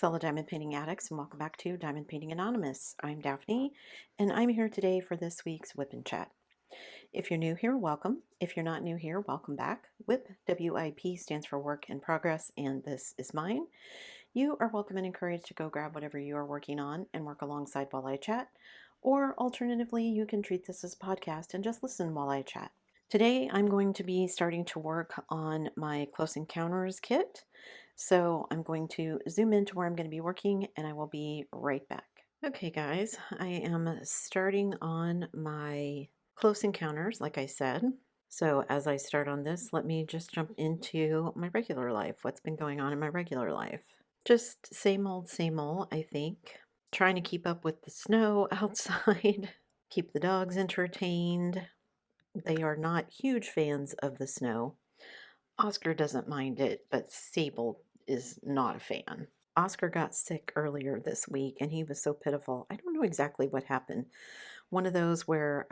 fellow diamond painting addicts, and welcome back to Diamond Painting Anonymous. I'm Daphne, and I'm here today for this week's WIP and Chat. If you're new here, welcome. If you're not new here, welcome back. WIP, W-I-P, stands for Work in Progress, and this is mine. You are welcome and encouraged to go grab whatever you are working on and work alongside while I chat, or alternatively, you can treat this as a podcast and just listen while I chat. Today, I'm going to be starting to work on my Close Encounters kit. So I'm going to zoom into where I'm going to be working and I will be right back. Okay guys, I am starting on my Close Encounters, like I said. So as I start on this, let me just jump into my regular life. What's been going on in my regular life? Just same old, I think. Trying to keep up with the snow outside, keep the dogs entertained. They are not huge fans of the snow. Oscar doesn't mind it, but Sable is not a fan. Oscar got sick earlier this week and he was so pitiful. I don't know exactly what happened. One of those where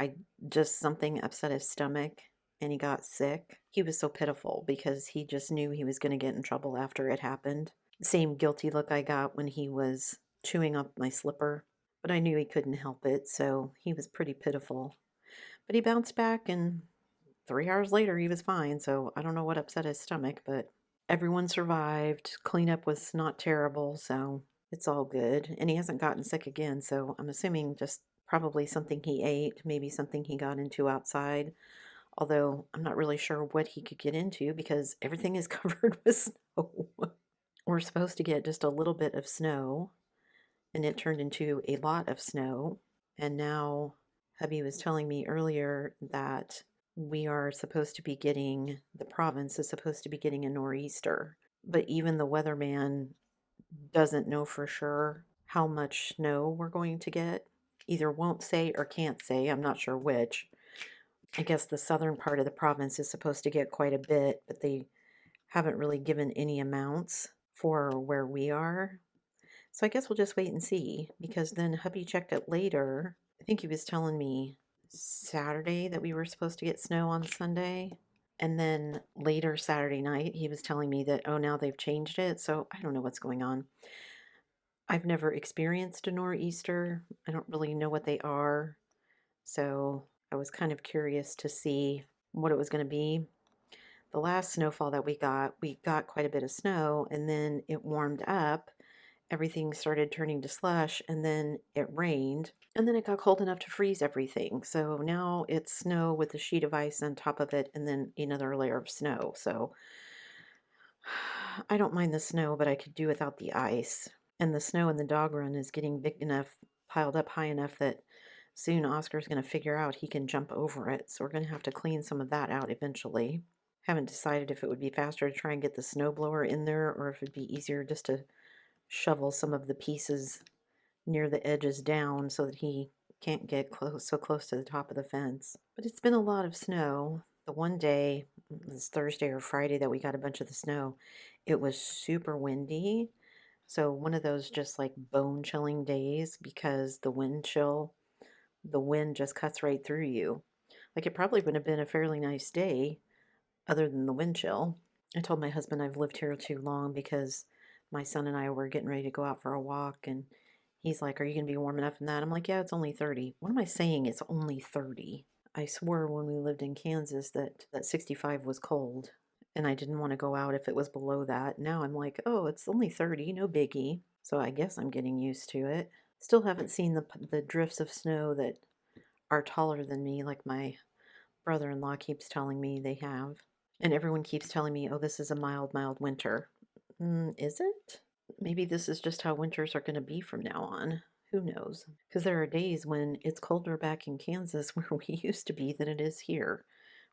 something upset his stomach and he got sick. He was so pitiful because he just knew he was going to get in trouble after it happened. Same guilty look I got when he was chewing up my slipper, but I knew he couldn't help it, so he was pretty pitiful. But he bounced back and 3 hours later, he was fine, so I don't know what upset his stomach, but everyone survived. Cleanup was not terrible, so it's all good. And he hasn't gotten sick again, so I'm assuming just probably something he ate, maybe something he got into outside. Although I'm not really sure what he could get into because everything is covered with snow. We're supposed to get just a little bit of snow, and it turned into a lot of snow. And now hubby was telling me earlier that the province is supposed to be getting a nor'easter, but even the weatherman doesn't know for sure how much snow we're going to get. Either won't say or can't say, I'm not sure which. I guess the southern part of the province is supposed to get quite a bit, but they haven't really given any amounts for where we are. So I guess we'll just wait and see, because then hubby checked it later. I think he was telling me Saturday that we were supposed to get snow on Sunday. And then later Saturday night, he was telling me that, oh, now they've changed it. So I don't know what's going on. I've never experienced a nor'easter. I don't really know what they are. So I was kind of curious to see what it was going to be. The last snowfall that we got quite a bit of snow, and then it warmed up. Everything started turning to slush, and then it rained, and then it got cold enough to freeze everything. So now it's snow with a sheet of ice on top of it and then another layer of snow. So I don't mind the snow, but I could do without the ice. And the snow in the dog run is getting big enough, piled up high enough that soon Oscar's going to figure out he can jump over it. So we're going to have to clean some of that out eventually. Haven't decided if it would be faster to try and get the snowblower in there or if it'd be easier just to shovel some of the pieces near the edges down so that he can't get so close to the top of the fence. But it's been a lot of snow. The one day, this Thursday or Friday that we got a bunch of the snow, it was super windy. So one of those just like bone chilling days because the wind just cuts right through you. Like it probably would have been a fairly nice day other than the wind chill. I told my husband I've lived here too long because my son and I were getting ready to go out for a walk, and he's like, "Are you going to be warm enough in that?" I'm like, "Yeah, it's only 30. What am I saying? It's only 30. I swore when we lived in Kansas that 65 was cold, and I didn't want to go out if it was below that. Now I'm like, oh, it's only 30, no biggie. So I guess I'm getting used to it. Still haven't seen the drifts of snow that are taller than me, like my brother-in-law keeps telling me they have. And everyone keeps telling me, oh, this is a mild, mild winter. Is it? Maybe this is just how winters are going to be from now on. Who knows? Because there are days when it's colder back in Kansas where we used to be than it is here,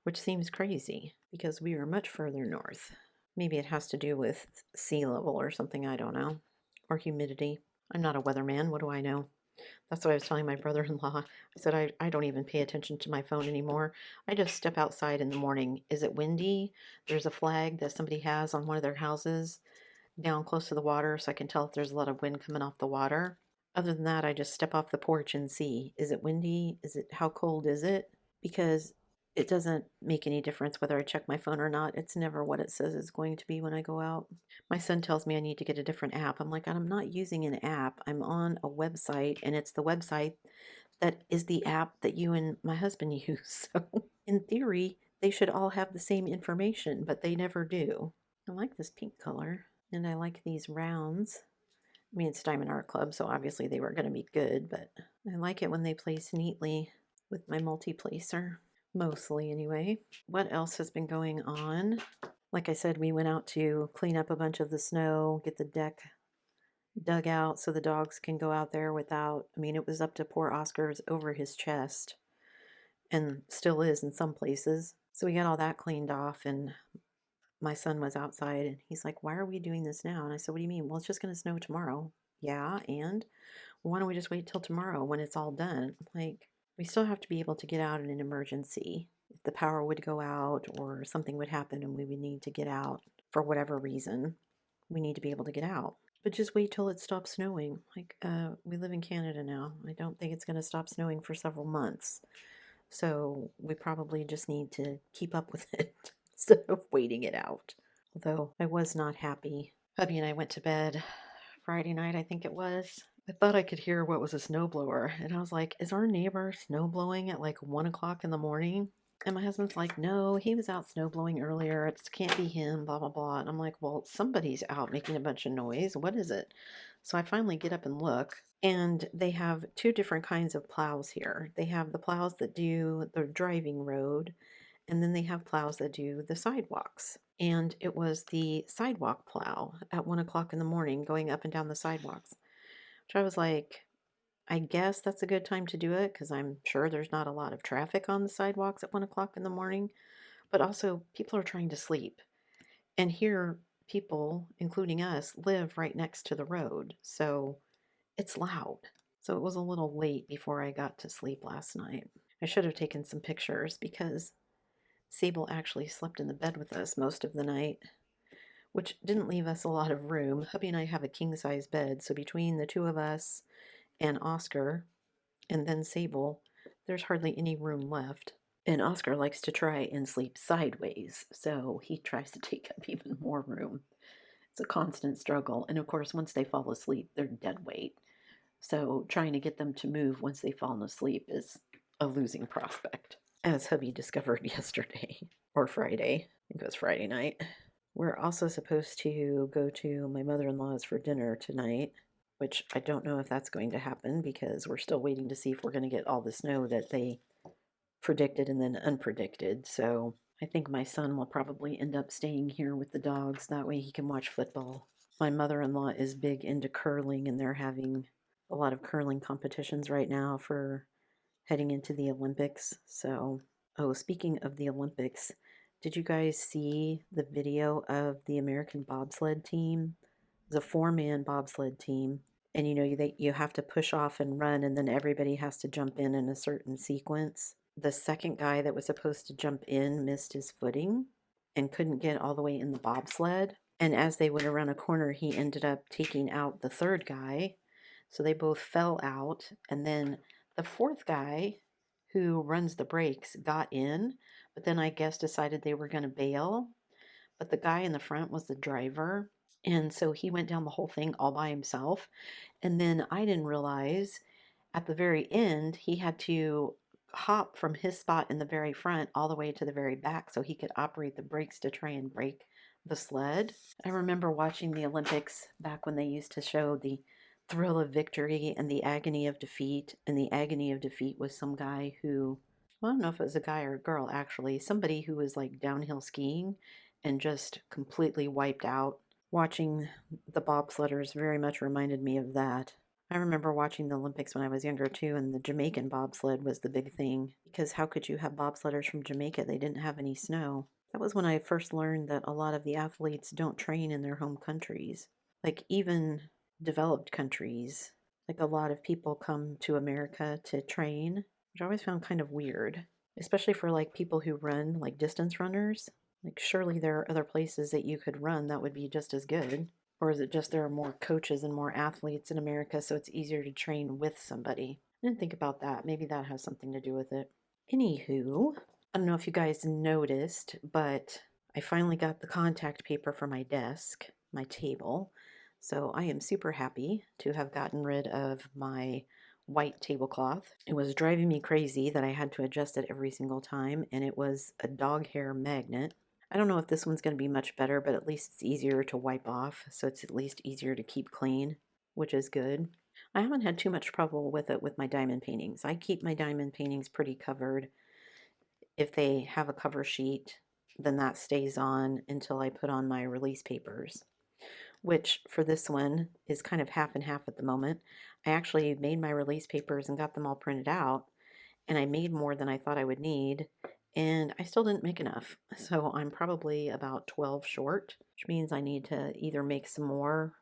which seems crazy because we are much further north. Maybe it has to do with sea level or something, I don't know. Or humidity. I'm not a weatherman. What do I know? That's what I was telling my brother-in-law. I said, I don't even pay attention to my phone anymore. I just step outside in the morning. Is it windy? There's a flag that somebody has on one of their houses down close to the water so I can tell if there's a lot of wind coming off the water. Other than that, I just step off the porch and see. Is it windy? How cold is it? Because It doesn't make any difference whether I check my phone or not. It's never what it says it's going to be when I go out. My son tells me I need to get a different app. I'm like, I'm not using an app. I'm on a website, and it's the website that is the app that you and my husband use. So, in theory, they should all have the same information, but they never do. I like this pink color, and I like these rounds. I mean, it's Diamond Art Club, so obviously they were going to be good, but I like it when they place neatly with my multi-placer. Mostly, anyway. What else has been going on? Like I said, we went out to clean up a bunch of the snow, get the deck dug out so the dogs can go out there without, I mean, it was up to poor Oscar's over his chest and still is in some places. So we got all that cleaned off, and my son was outside and he's like, "Why are we doing this now?" And I said, "What do you mean?" "Well, it's just going to snow tomorrow." "Yeah, and why don't we just wait till tomorrow when it's all done?" Like, we still have to be able to get out in an emergency. If the power would go out or something would happen and we would need to get out for whatever reason, we need to be able to get out. But just wait till it stops snowing. Like, we live in Canada now. I don't think it's going to stop snowing for several months. So we probably just need to keep up with it instead of waiting it out. Although I was not happy. Hubby and I went to bed Friday night, I think it was. I thought I could hear what was a snowblower, and I was like, "Is our neighbor snowblowing at like 1 o'clock in the morning?" And my husband's like, "No, he was out snowblowing earlier. It can't be him, blah, blah, blah." And I'm like, "Well, somebody's out making a bunch of noise. What is it?" So I finally get up and look, and they have two different kinds of plows here. They have the plows that do the driving road, and then they have plows that do the sidewalks. And it was the sidewalk plow at 1 o'clock in the morning going up and down the sidewalks, which I was like, I guess that's a good time to do it because I'm sure there's not a lot of traffic on the sidewalks at 1 o'clock in the morning. But also, people are trying to sleep. And here, people, including us, live right next to the road. So it's loud. So it was a little late before I got to sleep last night. I should have taken some pictures because Sable actually slept in the bed with us most of the night, which didn't leave us a lot of room. Hubby and I have a king-size bed, so between the two of us and Oscar and then Sable, there's hardly any room left. And Oscar likes to try and sleep sideways, so he tries to take up even more room. It's a constant struggle. And of course, once they fall asleep, they're dead weight. So trying to get them to move once they've fallen asleep is a losing prospect, as hubby discovered yesterday or Friday. I think it was Friday night. We're also supposed to go to my mother-in-law's for dinner tonight, which I don't know if that's going to happen because we're still waiting to see if we're going to get all the snow that they predicted and then unpredicted. So I think my son will probably end up staying here with the dogs. That way he can watch football. My mother-in-law is big into curling, and they're having a lot of curling competitions right now for heading into the Olympics. So, oh, speaking of the Olympics, did you guys see the video of the American bobsled team? It was a four-man bobsled team. And you have to push off and run, and then everybody has to jump in a certain sequence. The second guy that was supposed to jump in missed his footing and couldn't get all the way in the bobsled. And as they went around a corner, he ended up taking out the third guy. So they both fell out. And then the fourth guy, who runs the brakes, got in, but then I guess decided they were going to bail. But the guy in the front was the driver. And so he went down the whole thing all by himself. And then I didn't realize at the very end, he had to hop from his spot in the very front all the way to the very back so he could operate the brakes to try and brake the sled. I remember watching the Olympics back when they used to show the thrill of victory and the agony of defeat. And the agony of defeat was some guy who, well, I don't know if it was a guy or a girl actually, somebody who was like downhill skiing and just completely wiped out. Watching the bobsledders very much reminded me of that. I remember watching the Olympics when I was younger too, and the Jamaican bobsled was the big thing. Because how could you have bobsledders from Jamaica? They didn't have any snow. That was when I first learned that a lot of the athletes don't train in their home countries. Like even developed countries, like a lot of people come to America to train, which I always found kind of weird, especially for like people who run, like distance runners. Like surely there are other places that you could run that would be just as good. Or is it just there are more coaches and more athletes in America, so it's easier to train with somebody? I didn't think about that. Maybe that has something to do with it. Anywho, I don't know if you guys noticed, but I finally got the contact paper for my desk, my table. So I am super happy to have gotten rid of my white tablecloth. It was driving me crazy that I had to adjust it every single time, and it was a dog hair magnet. I don't know if this one's going to be much better, but at least it's easier to wipe off, so it's at least easier to keep clean, which is good. I haven't had too much trouble with it with my diamond paintings. I keep my diamond paintings pretty covered. If they have a cover sheet, then that stays on until I put on my release papers, which for this one is kind of half and half at the moment. I actually made my release papers and got them all printed out, and I made more than I thought I would need, and I still didn't make enough. So I'm probably about 12 short, which means I need to either make some more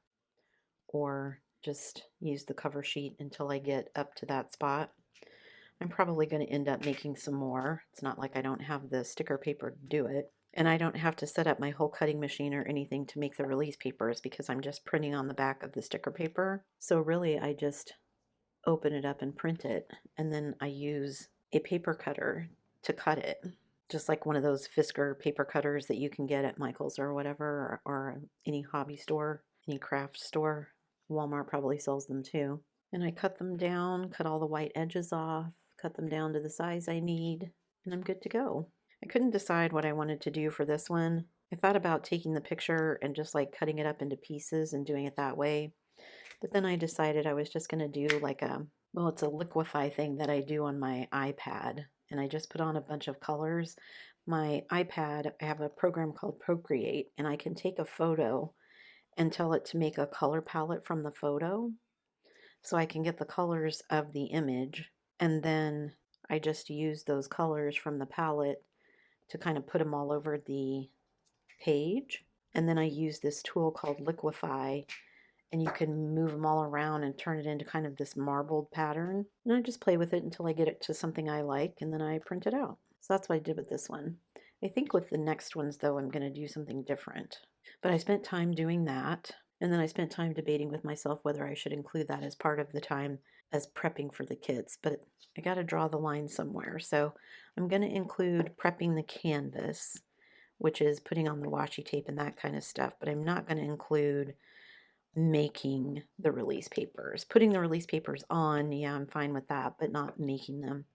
or just use the cover sheet until I get up to that spot. I'm probably going to end up making some more. It's not like I don't have the sticker paper to do it. And I don't have to set up my whole cutting machine or anything to make the release papers because I'm just printing on the back of the sticker paper. So really I just open it up and print it, and then I use a paper cutter to cut it. Just like one of those Fisker paper cutters that you can get at Michael's or whatever, or any hobby store, any craft store. Walmart probably sells them too. And I cut them down, cut all the white edges off, cut them down to the size I need, and I'm good to go. I couldn't decide what I wanted to do for this one. I thought about taking the picture and just like cutting it up into pieces and doing it that way. But then I decided I was just going to do like well, it's a liquify thing that I do on my iPad. And I just put on a bunch of colors. My iPad, I have a program called Procreate, and I can take a photo and tell it to make a color palette from the photo. So I can get the colors of the image, and then I just use those colors from the palette to kind of put them all over the page. And then I use this tool called Liquify, and you can move them all around and turn it into kind of this marbled pattern. And I just play with it until I get it to something I like, and then I print it out. So that's what I did with this one. I think with the next ones, though, I'm going to do something different. But I spent time doing that, and then I spent time debating with myself whether I should include that as part of the time as prepping for the kids. But I got to draw the line somewhere. So I'm going to include prepping the canvas, which is putting on the washi tape and that kind of stuff. But I'm not going to include making the release papers. Putting the release papers on, yeah, I'm fine with that, but not making them.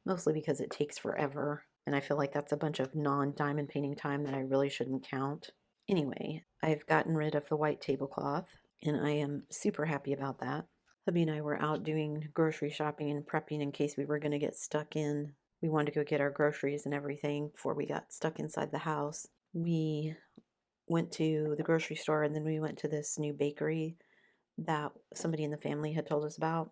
Mostly because it takes forever, and I feel like that's a bunch of non-diamond painting time that I really shouldn't count. Anyway, I've gotten rid of the white tablecloth, and I am super happy about that. Hubby and I were out doing grocery shopping and prepping in case we were going to get stuck in. We wanted to go get our groceries and everything before we got stuck inside the house. We went to the grocery store, and then we went to this new bakery that somebody in the family had told us about.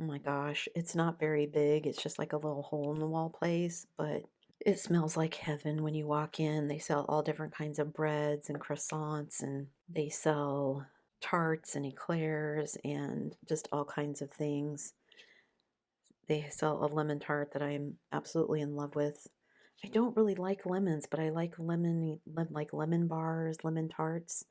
Oh my gosh, it's not very big. It's just like a little hole in the wall place, but it smells like heaven when you walk in. They sell all different kinds of breads and croissants, and they sell tarts and eclairs and just all kinds of things. They sell a lemon tart that I'm absolutely in love with. I don't really like lemons, but I like lemon bars, lemon tarts,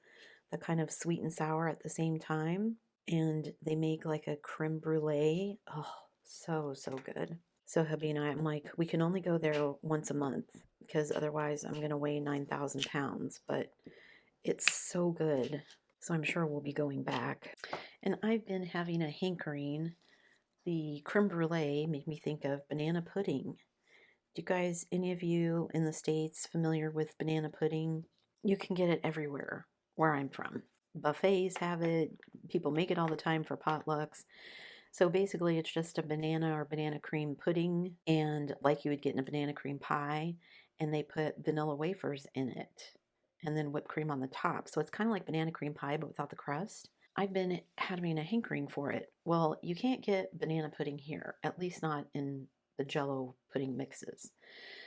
that kind of sweet and sour at the same time. And they make like a creme brulee. Oh, so good. So hubby and I'm like, we can only go there once a month because otherwise I'm going to weigh 9,000 pounds. But it's so good. So I'm sure we'll be going back. And I've been having a hankering. The creme brulee made me think of banana pudding. Do you guys, any of you in the States, familiar with banana pudding? You can get it everywhere where I'm from. Buffets have it. People make it all the time for potlucks. So basically, it's just a banana or banana cream pudding, and like you would get in a banana cream pie, and they put vanilla wafers in it, and then whipped cream on the top. So it's kind of like banana cream pie, but without the crust. I've been having a hankering for it. Well, you can't get banana pudding here, at least not in the Jello pudding mixes.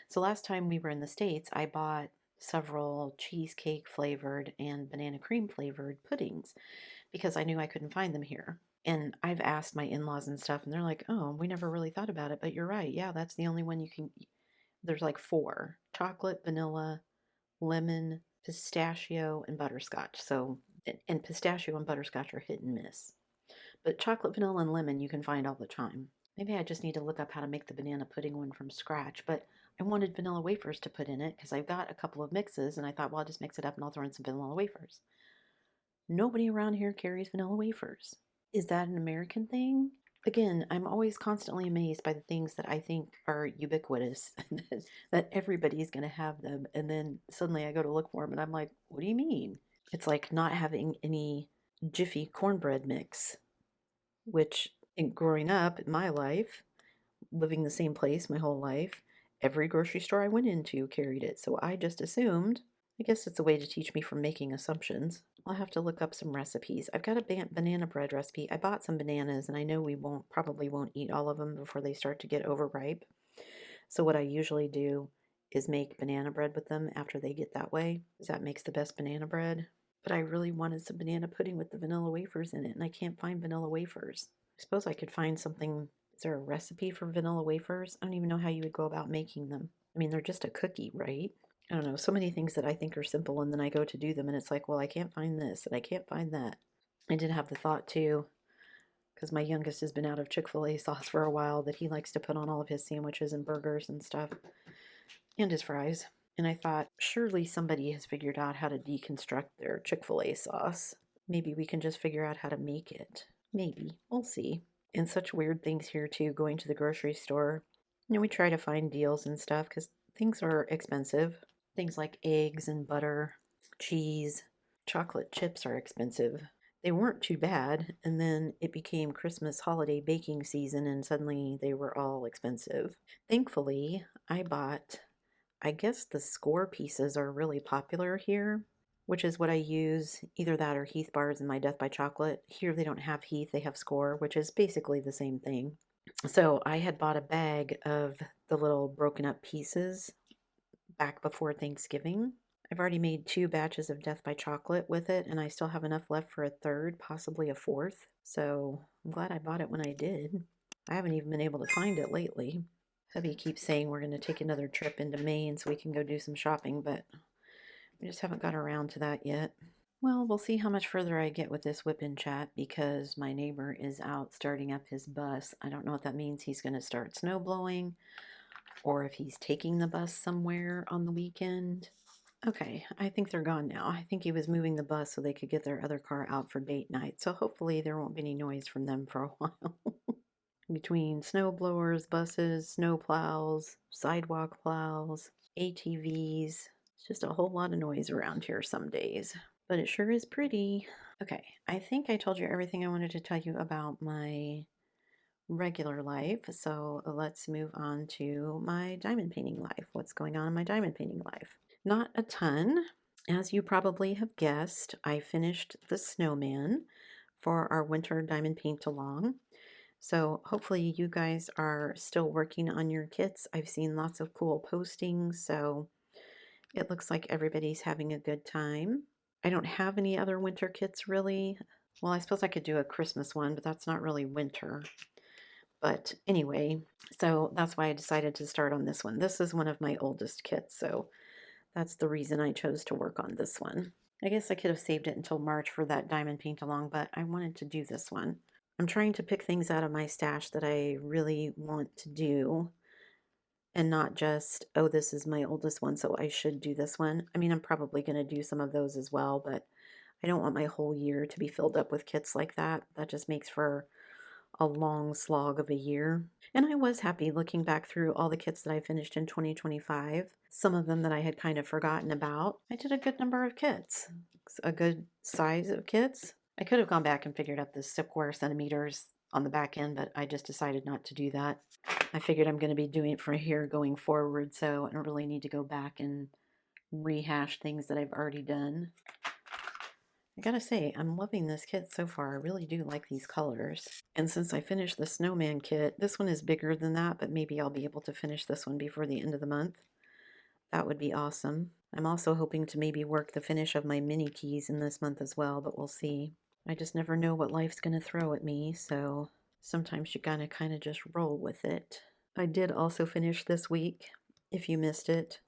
So last time we were in the States, I bought several cheesecake flavored and banana cream flavored puddings because I knew I couldn't find them here. And I've asked my in-laws and stuff, and they're like, oh, we never really thought about it, but you're right. Yeah, that's the only one you can. There's like four: chocolate, vanilla, lemon, pistachio, and butterscotch. So, and pistachio and butterscotch are hit and miss. But chocolate, vanilla, and lemon you can find all the time. Maybe I just need to look up how to make the banana pudding one from scratch, but I wanted vanilla wafers to put in it because I've got a couple of mixes and I thought, well, I'll just mix it up and I'll throw in some vanilla wafers. Nobody around here carries vanilla wafers. Is that an American thing? Again, I'm always constantly amazed by the things that I think are ubiquitous, that everybody's going to have them. And then suddenly I go to look for them and I'm like, what do you mean? It's like not having any Jiffy cornbread mix, which growing up in my life, living the same place my whole life, every grocery store I went into carried it. So I just assumed. I guess it's a way to teach me from making assumptions. I'll have to look up some recipes. I've got a banana bread recipe. I bought some bananas and I know we probably won't eat all of them before they start to get overripe. So what I usually do is make banana bread with them after they get that way, because that makes the best banana bread. But I really wanted some banana pudding with the vanilla wafers in it, and I can't find vanilla wafers. I suppose I could find something. Is there a recipe for vanilla wafers? I don't even know how you would go about making them. I mean, they're just a cookie, right? I don't know, so many things that I think are simple, and then I go to do them, and it's like, well, I can't find this, and I can't find that. I did have the thought, too, because my youngest has been out of Chick-fil-A sauce for a while, that he likes to put on all of his sandwiches and burgers and stuff, and his fries. And I thought, surely somebody has figured out how to deconstruct their Chick-fil-A sauce. Maybe we can just figure out how to make it. Maybe. We'll see. And such weird things here, too, going to the grocery store. We try to find deals and stuff, because things are expensive. Things like eggs and butter, cheese, chocolate chips are expensive. They weren't too bad, and then it became Christmas holiday baking season, and suddenly they were all expensive. Thankfully, I bought, I guess the score pieces are really popular here, which is what I use, either that or Heath bars in my Death by Chocolate. Here they don't have Heath, they have score, which is basically the same thing. So I had bought a bag of the little broken up pieces back before Thanksgiving. I've already made 2 batches of Death by Chocolate with it, and I still have enough left for a third, possibly a fourth. So I'm glad I bought it when I did. I haven't even been able to find it lately. Hubby keeps saying we're going to take another trip into Maine so we can go do some shopping, but we just haven't got around to that yet. Well, we'll see how much further I get with this whip in chat because my neighbor is out starting up his bus. I don't know what that means. He's going to start snow blowing, or if he's taking the bus somewhere on the weekend. Okay, I think they're gone now. I think he was moving the bus so they could get their other car out for date night. So hopefully there won't be any noise from them for a while. Between snow blowers, buses, snow plows, sidewalk plows, ATVs. It's just a whole lot of noise around here some days. But it sure is pretty. Okay, I think I told you everything I wanted to tell you about my regular life, so let's move on to my diamond painting life. What's going on in my diamond painting life? Not a ton. As you probably have guessed, I finished the snowman for our winter diamond paint along. So hopefully you guys are still working on your kits. I've seen lots of cool postings, so it looks like everybody's having a good time. I don't have any other winter kits really. Well, I suppose I could do a Christmas one, but that's not really winter. But anyway, so that's why I decided to start on this one. This is one of my oldest kits, so that's the reason I chose to work on this one. I guess I could have saved it until March for that diamond paint along, but I wanted to do this one. I'm trying to pick things out of my stash that I really want to do and not just, oh, this is my oldest one, so I should do this one. I mean, I'm probably going to do some of those as well, but I don't want my whole year to be filled up with kits like that. That just makes for a long slog of a year. And I was happy looking back through all the kits that I finished in 2025, some of them that I had kind of forgotten about. I did a good number of kits, a good size of kits. I could have gone back and figured out the square centimeters on the back end, but I just decided not to do that. I figured I'm going to be doing it from here going forward, so I don't really need to go back and rehash things that I've already done. I gotta say, I'm loving this kit so far. I really do like these colors. And since I finished the snowman kit, this one is bigger than that, but maybe I'll be able to finish this one before the end of the month. That would be awesome. I'm also hoping to maybe work the finish of my mini keys in this month as well, but we'll see. I just never know what life's gonna throw at me, so sometimes you gotta kind of just roll with it. I did also finish this week. If you missed it,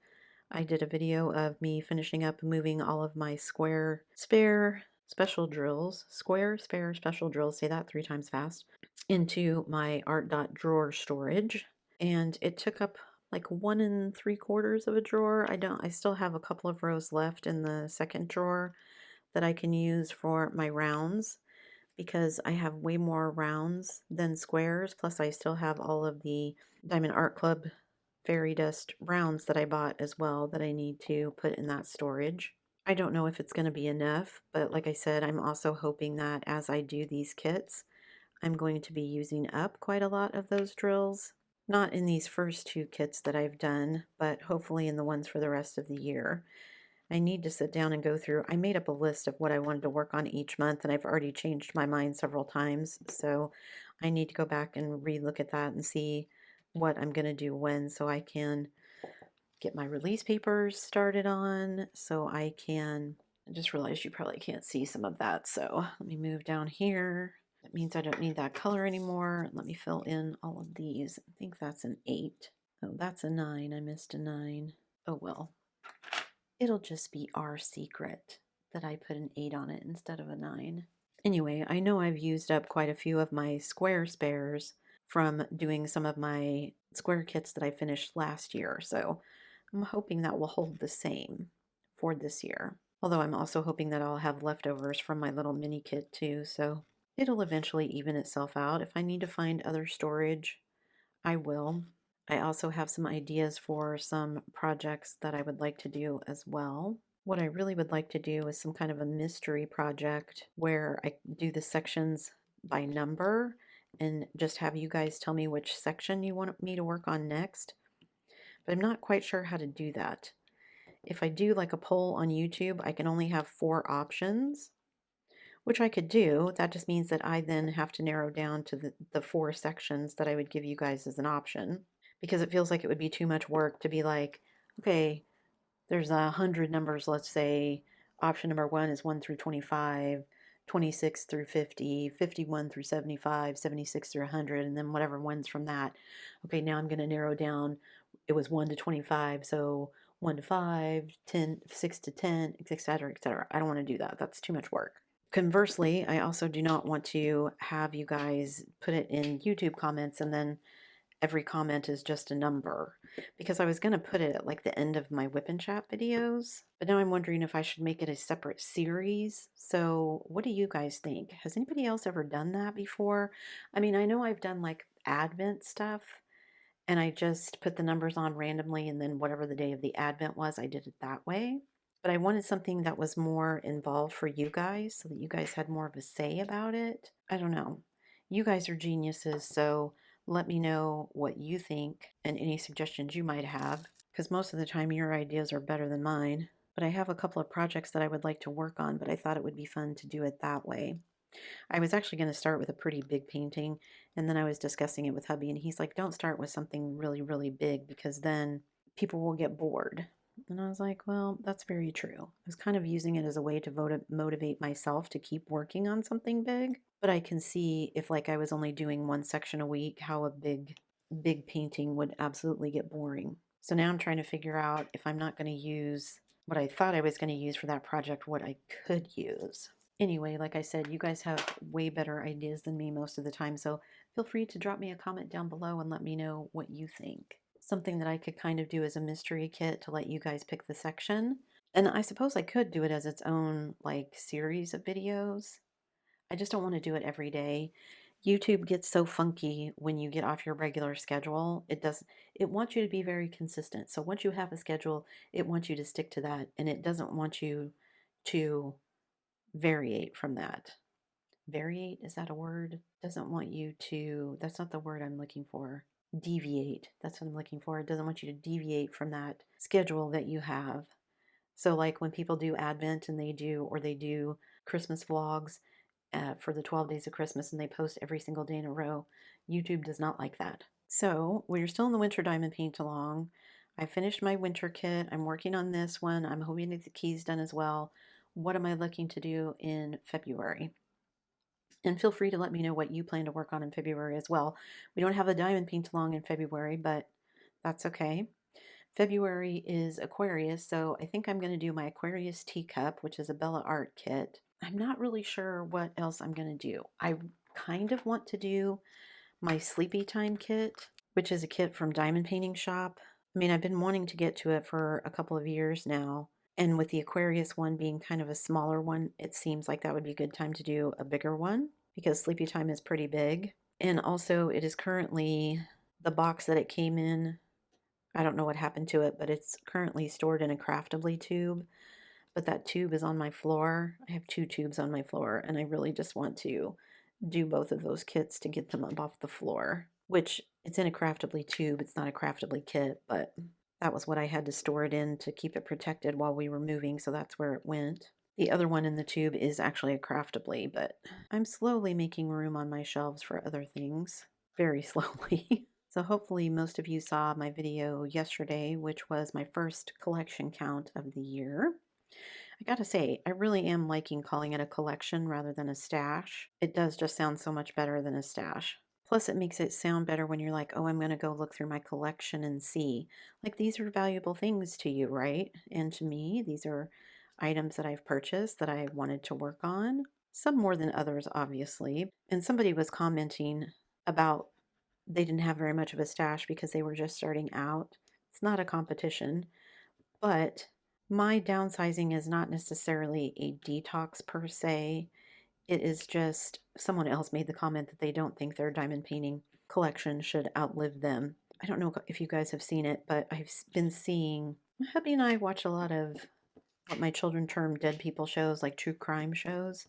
I did a video of me finishing up moving all of my square spare special drills, square spare special drills, say that 3 times fast, into my art dot drawer storage. And it took up like 1 3/4 of a drawer. I still have a couple of rows left in the second drawer that I can use for my rounds because I have way more rounds than squares. Plus I still have all of the Diamond Art Club fairy dust rounds that I bought as well that I need to put in that storage. I don't know if it's going to be enough, but like I said, I'm also hoping that as I do these kits, I'm going to be using up quite a lot of those drills. Not in these first 2 kits that I've done, but hopefully in the ones for the rest of the year. I need to sit down and go through. I made up a list of what I wanted to work on each month, and I've already changed my mind several times. So I need to go back and relook at that and see what I'm going to do when, so I can get my release papers started on, so I can. I just realized you probably can't see some of that, so let me move down here. That means I don't need that color anymore. Let me fill in all of these. I think that's an 8. Oh, that's a 9. I missed a 9. Oh well. It'll just be our secret that I put an 8 on it instead of a 9. Anyway, I know I've used up quite a few of my square spares from doing some of my square kits that I finished last year, so I'm hoping that will hold the same for this year. Although I'm also hoping that I'll have leftovers from my little mini kit too, so it'll eventually even itself out. If I need to find other storage, I will. I also have some ideas for some projects that I would like to do as well. What I really would like to do is some kind of a mystery project where I do the sections by number and just have you guys tell me which section you want me to work on next. But I'm not quite sure how to do that. If I do like a poll on YouTube, I can only have 4 options, which I could do. That just means that I then have to narrow down to the 4 sections that I would give you guys as an option, because it feels like it would be too much work to be like, okay, there's 100 numbers, let's say option number 1 is 1 through 25, 26 through 50, 51 through 75, 76 through 100, and then whatever ones from that. Okay, now I'm going to narrow down. It was 1 to 25, so 1 to 5, 10, 6 to 10, etc., etc. I don't want to do that. That's too much work. Conversely, I also do not want to have you guys put it in YouTube comments and then every comment is just a number, because I was going to put it at like the end of my whip and chat videos, but now I'm wondering if I should make it a separate series. So what do you guys think? Has anybody else ever done that before? I mean, I know I've done like Advent stuff and I just put the numbers on randomly, and then whatever the day of the Advent was, I did it that way. But I wanted something that was more involved for you guys so that you guys had more of a say about it. I don't know. You guys are geniuses, so let me know what you think and any suggestions you might have, because most of the time your ideas are better than mine. But I have a couple of projects that I would like to work on, but I thought it would be fun to do it that way. I was actually going to start with a pretty big painting, and then I was discussing it with hubby, and he's like, don't start with something really, really big because then people will get bored. And I was like, well, that's very true. I was kind of using it as a way to motivate myself to keep working on something big. But I can see if like I was only doing 1 section a week, how a big painting would absolutely get boring. So now I'm trying to figure out, if I'm not going to use what I thought I was going to use for that project, what I could use. Anyway, like I said, you guys have way better ideas than me most of the time, so feel free to drop me a comment down below and let me know what you think. Something that I could kind of do as a mystery kit to let you guys pick the section. And I suppose I could do it as its own like series of videos. I just don't want to do it every day. YouTube gets so funky when you get off your regular schedule. It wants you to be very consistent. So once you have a schedule, it wants you to stick to that, and it doesn't want you to variate from that. Variate, is that a word? Doesn't want you to, that's not the word I'm looking for. Deviate, that's what I'm looking for. It doesn't want you to deviate from that schedule that you have. So like when people do Advent and they do Christmas vlogs for the 12 days of Christmas and they post every single day in a row, YouTube does not like that. So we're still in the winter diamond paint along. I finished my winter kit. I'm working on this one. I'm hoping to get the keys done as well. What am I looking to do in February? And feel free to let me know what you plan to work on in February as well. We don't have a diamond paint along in February, but that's okay. February is Aquarius, so I think I'm going to do my Aquarius teacup, which is a Bella Art kit. I'm not really sure what else I'm going to do. I kind of want to do my Sleepy Time kit, which is a kit from Diamond Painting Shop. I mean, I've been wanting to get to it for a couple of years now. And with the Aquarius one being kind of a smaller one, it seems like that would be a good time to do a bigger one because Sleepy Time is pretty big. And also, it is currently the box that it came in. I don't know what happened to it, but it's currently stored in a Craftably tube. But that tube is on my floor. I have 2 tubes on my floor, and I really just want to do both of those kits to get them up off the floor, which it's in a Craftably tube. It's not a Craftably kit, but that was what I had to store it in to keep it protected while we were moving, so that's where it went. The other one in the tube is actually a Craftably, but I'm slowly making room on my shelves for other things. Very slowly. So hopefully most of you saw my video yesterday, which was my first collection count of the year. I gotta say, I really am liking calling it a collection rather than a stash. It does just sound so much better than a stash. Plus, it makes it sound better when you're like, oh, I'm gonna go look through my collection and see. Like, these are valuable things to you, right? And to me, these are items that I've purchased that I wanted to work on. Some more than others, obviously. And somebody was commenting about they didn't have very much of a stash because they were just starting out. It's not a competition, but my downsizing is not necessarily a detox per se. It is just someone else made the comment that they don't think their diamond painting collection should outlive them. I don't know if you guys have seen it, but I've been seeing, my hubby and I watch a lot of what my children term dead people shows, like true crime shows.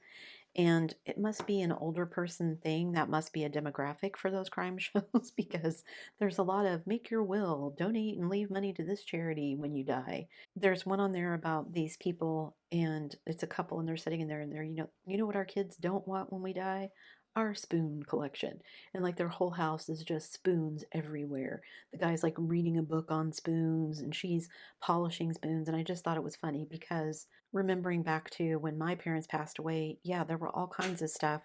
And it must be an older person thing. That must be a demographic for those crime shows because there's a lot of make your will, donate and leave money to this charity when you die. There's one on there about these people and it's a couple and they're sitting in there and they're, you know what our kids don't want when we die? Our spoon collection. And like their whole house is just spoons everywhere. The guy's like reading a book on spoons and she's polishing spoons. And I just thought it was funny because remembering back to when my parents passed away, yeah, there were all kinds of stuff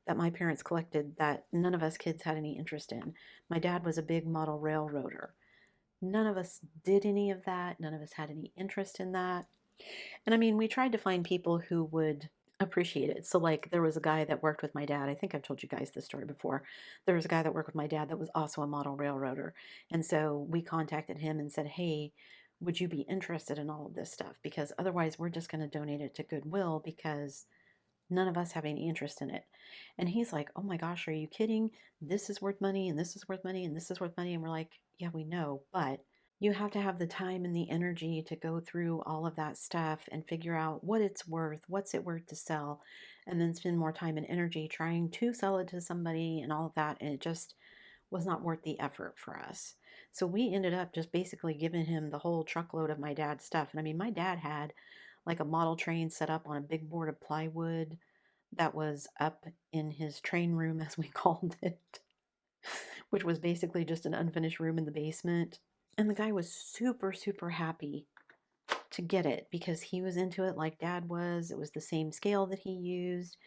that my parents collected that none of us kids had any interest in. My dad was a big model railroader. None of us did any of that. None of us had any interest in that. And I mean, we tried to find people who would appreciate it. So, like, there was a guy that worked with my dad. I think I've told you guys this story before. There was a guy that worked with my dad that was also a model railroader. And so we contacted him and said, hey, would you be interested in all of this stuff? Because otherwise, we're just going to donate it to Goodwill because none of us have any interest in it. And he's like, oh my gosh, are you kidding? This is worth money, and this is worth money, and this is worth money. And we're like, yeah, we know, but you have to have the time and the energy to go through all of that stuff and figure out what it's worth, what's it worth to sell, and then spend more time and energy trying to sell it to somebody and all of that. And it just was not worth the effort for us. So we ended up just basically giving him the whole truckload of my dad's stuff. And I mean, my dad had like a model train set up on a big board of plywood that was up in his train room, as we called it, which was basically just an unfinished room in the basement. And the guy was super, super happy to get it because he was into it like dad was. It was the same scale that he used.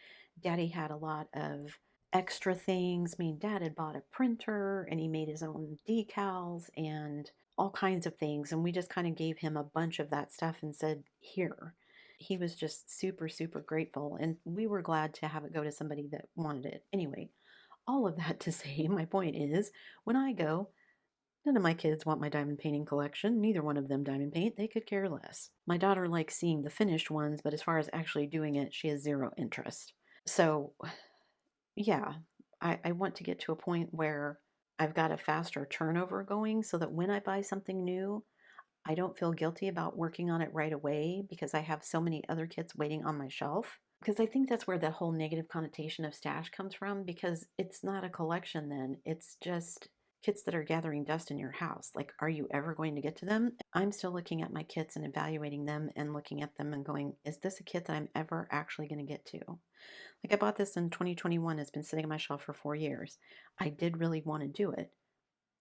Daddy had a lot of extra things. I mean, dad had bought a printer and he made his own decals and all kinds of things. And we just kind of gave him a bunch of that stuff and said, here. He was just super, super grateful. And we were glad to have it go to somebody that wanted it. Anyway, all of that to say, my point is when I go, none of my kids want my diamond painting collection. Neither one of them diamond paint. They could care less. My daughter likes seeing the finished ones, but as far as actually doing it, she has zero interest. So, yeah, I want to get to a point where I've got a faster turnover going so that when I buy something new, I don't feel guilty about working on it right away because I have so many other kits waiting on my shelf. Because I think that's where that whole negative connotation of stash comes from because it's not a collection then. It's just kits that are gathering dust in your house. Like, are you ever going to get to them? I'm still looking at my kits and evaluating them and looking at them and going, is this a kit that I'm ever actually going to get to? Like, I bought this in 2021. It's been sitting on my shelf for 4 years. I did really want to do it.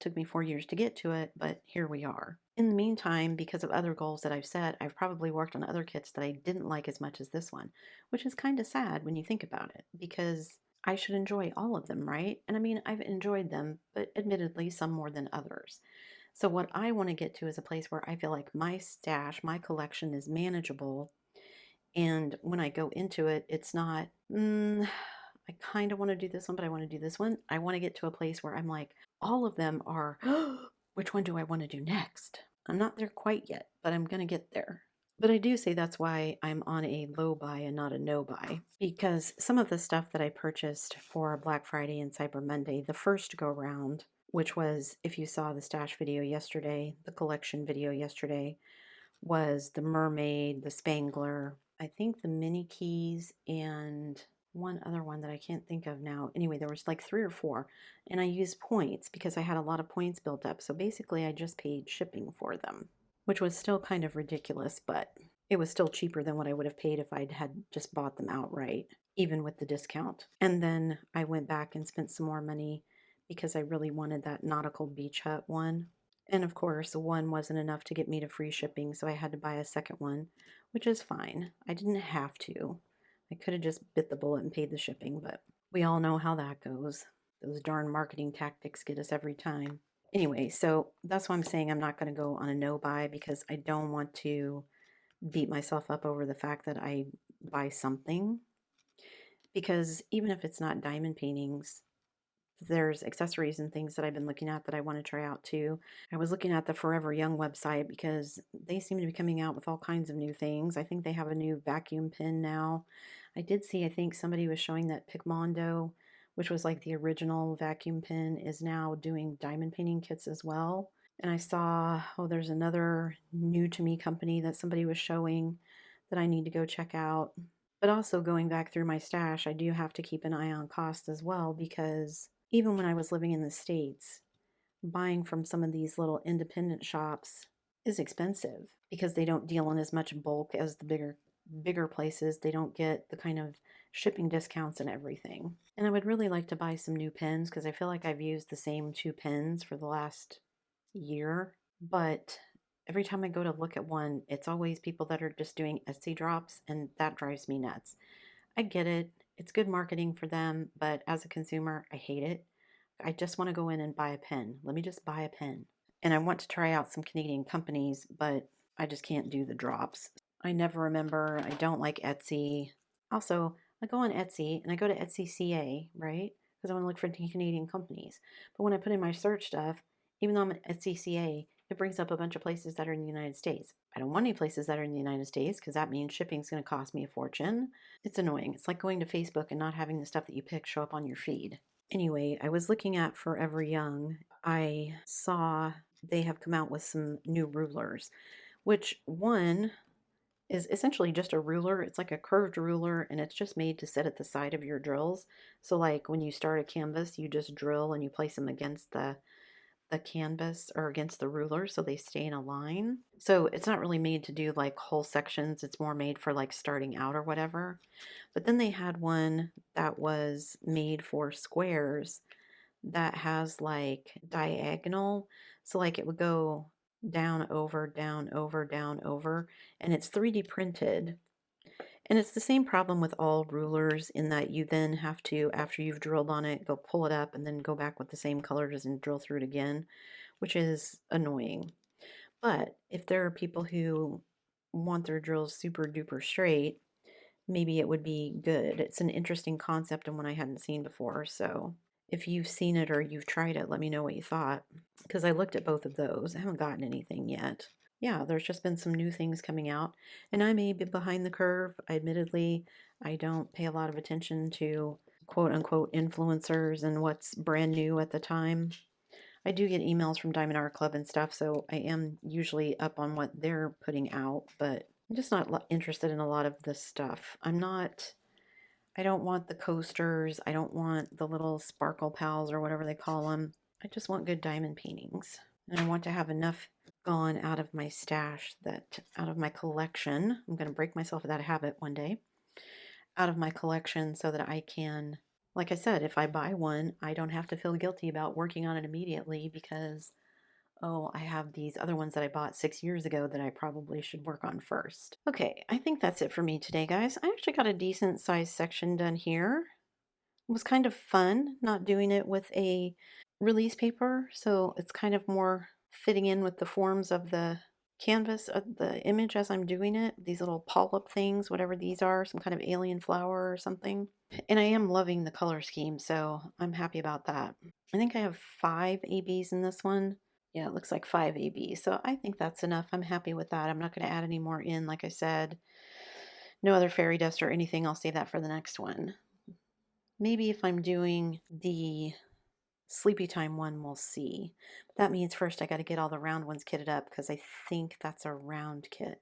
Took me 4 years to get to it, but here we are. In the meantime, because of other goals that I've set, I've probably worked on other kits that I didn't like as much as this one, which is kind of sad when you think about it, because I should enjoy all of them, right? And I mean, I've enjoyed them, but admittedly, some more than others. So what I want to get to is a place where I feel like my stash, my collection is manageable, and when I go into it, it's not, I kind of want to do this one, but I want to do this one. I want to get to a place where I'm like, all of them are which one do I want to do next? I'm not there quite yet, but I'm going to get there. But I do say that's why I'm on a low buy and not a no buy, because some of the stuff that I purchased for Black Friday and Cyber Monday, the first go round, which was, if you saw the stash video yesterday, the collection video yesterday, was the mermaid, the spangler, I think the mini keys, and one other one that I can't think of now. Anyway, there was like 3 or 4, and I used points because I had a lot of points built up. So basically I just paid shipping for them, which was still kind of ridiculous, but it was still cheaper than what I would have paid if I'd had just bought them outright, even with the discount. And then I went back and spent some more money because I really wanted that nautical beach hut one. And of course, one wasn't enough to get me to free shipping, so I had to buy a second one, which is fine. I didn't have to. I could have just bit the bullet and paid the shipping, but we all know how that goes. Those darn marketing tactics get us every time. Anyway, so that's why I'm saying I'm not going to go on a no buy, because I don't want to beat myself up over the fact that I buy something. Because even if it's not diamond paintings, there's accessories and things that I've been looking at that I want to try out too. I was looking at the Forever Young website because they seem to be coming out with all kinds of new things. I think they have a new vacuum pen now. I did see, I think somebody was showing that Picmondo, which was like the original vacuum pen, is now doing diamond painting kits as well. And I saw, oh, there's another new to me company that somebody was showing that I need to go check out. But also going back through my stash, I do have to keep an eye on cost as well, because even when I was living in the States, buying from some of these little independent shops is expensive because they don't deal in as much bulk as the bigger places. They don't get the kind of shipping discounts and everything. And I would really like to buy some new pens because I feel like I've used the same 2 pens for the last year, but every time I go to look at one, it's always people that are just doing Etsy drops, and that drives me nuts. I get it. It's good marketing for them, but as a consumer, I hate it. I just want to go in and buy a pen. Let me just buy a pen. And I want to try out some Canadian companies, but I just can't do the drops. I never remember. I don't like Etsy. Also, I go on Etsy and I go to Etsy CA, right? Because I want to look for Canadian companies. But when I put in my search stuff, even though I'm an Etsy CA, it brings up a bunch of places that are in the United States. I don't want any places that are in the United States because that means shipping's going to cost me a fortune. It's annoying. It's like going to Facebook and not having the stuff that you pick show up on your feed. Anyway, I was looking at Forever Young. I saw they have come out with some new rulers, which one is essentially just a ruler. It's like a curved ruler, and it's just made to sit at the side of your drills. So like when you start a canvas, you just drill and you place them against the canvas or against the ruler so they stay in a line. So it's not really made to do like whole sections. It's more made for like starting out or whatever. But then they had one that was made for squares that has like diagonal. So like it would go down, over, down, over, down, over, and it's 3D printed. And it's the same problem with all rulers in that you then have to, after you've drilled on it, go pull it up and then go back with the same colors and drill through it again, which is annoying. But if there are people who want their drills super duper straight, maybe it would be good. It's an interesting concept and one I hadn't seen before. So if you've seen it or you've tried it, let me know what you thought. Because I looked at both of those. I haven't gotten anything yet. Yeah, there's just been some new things coming out. And I may be behind the curve. Admittedly, I don't pay a lot of attention to quote unquote influencers and what's brand new at the time. I do get emails from Diamond Art Club and stuff, so I am usually up on what they're putting out, but I'm just not interested in a lot of this stuff. I don't want the coasters. I don't want the little sparkle pals or whatever they call them. I just want good diamond paintings. And I want to have enough gone out of my stash, out of my collection. I'm going to break myself of that habit one day. Out of my collection so that I can, like I said, if I buy one, I don't have to feel guilty about working on it immediately because, oh, I have these other ones that I bought 6 years ago that I probably should work on first. Okay, I think that's it for me today, guys. I actually got a decent sized section done here. It was kind of fun not doing it with a release paper, so it's kind of more fitting in with the forms of the canvas of the image as I'm doing it. These little polyp things, whatever these are, some kind of alien flower or something. And I am loving the color scheme, so I'm happy about that. I think I have 5 ABs in this one. Yeah, it looks like 5 AB. So I think that's enough. I'm happy with that. I'm not going to add any more in, like I said. No other fairy dust or anything. I'll save that for the next one. Maybe if I'm doing the sleepy time one, we'll see. But that means first I got to get all the round ones kitted up because I think that's a round kit.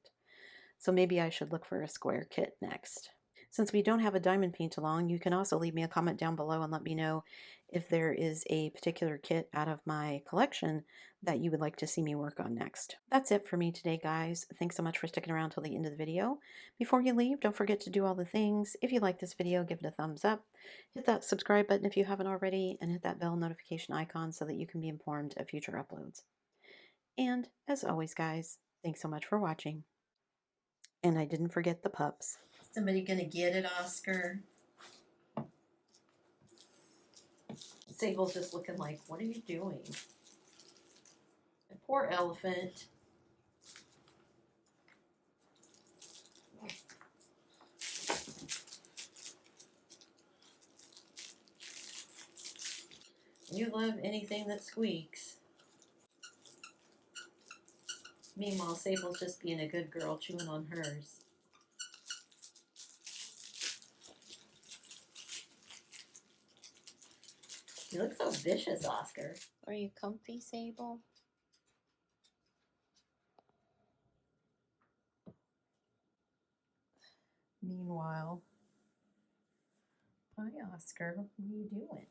So maybe I should look for a square kit next. Since we don't have a diamond paint along, you can also leave me a comment down below and let me know if there is a particular kit out of my collection that you would like to see me work on next. That's it for me today, guys. Thanks so much for sticking around till the end of the video. Before you leave, don't forget to do all the things. If you like this video, give it a thumbs up. Hit that subscribe button if you haven't already, and hit that bell notification icon so that you can be informed of future uploads. And as always, guys, thanks so much for watching. And I didn't forget the pups. Somebody gonna get it, Oscar? Sable's just looking like, what are you doing? Poor elephant. You love anything that squeaks. Meanwhile, Sable's just being a good girl, chewing on hers. You look so vicious, Oscar. Are you comfy, Sable? Meanwhile, hi, Oscar. What are you doing?